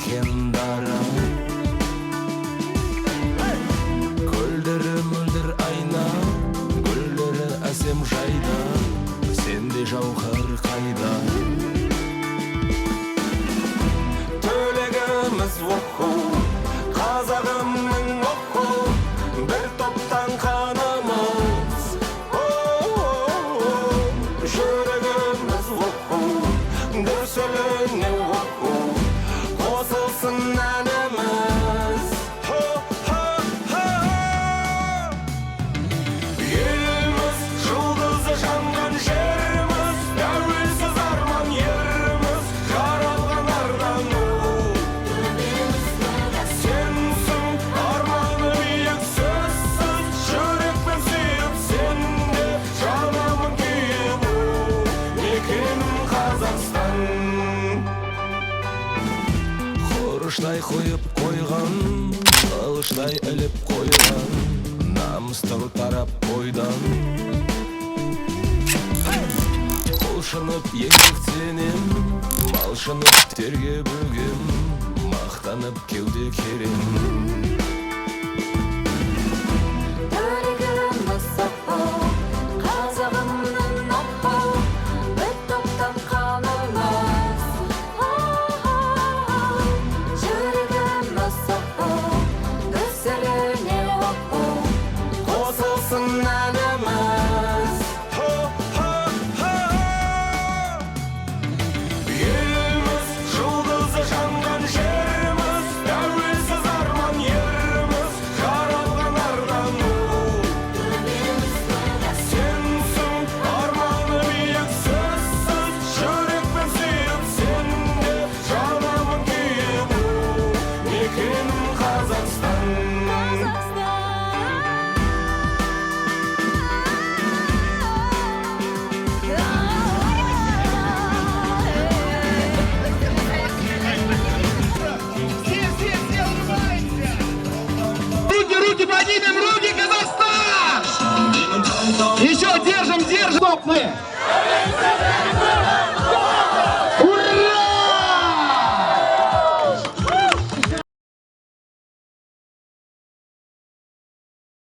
екен дара. Көлдері мөлдір айна, гүлдері әсем жайда, сенде жауһар қайда. Төлегіміз оқу, қазағымның оқу, бір топтан қанымыз. Жүрегіміз оқу, дүрсіліне оқу, қосылсын әніміз. Еліміз жұлдызы жанған жеріміз, тәуелсіз арман еріміз, жаралған ардан сенсің арманы биік сөзсіз, жүрекпен сүйіп сенде жанамын күйіп мекенім Қазақстан. Құрыштай қойып қойған, қылыштай іліп қойған, намыстың тарап бойдан. Құлшынып еңбектенем, малшынып терге бөгем, мақтанып кеуде керем. Төлегіміз оқу, қазағымның оқу, бір топтан қанымыз. Жүрегіміз оқу, дүрсіліне оқу, Қосылсын әніміз. Еліміз жұлдызы жанған жеріміз, тәуелсіз арман еріміз, жаралған ардан сенсің арманы биік сөзсіз, жүрекпен сүйіп сенде жанамын күйіп мекенім Қазақстан. Руки поднимем, руки, Казахстан! Еще держим, держим! Стоп, мы!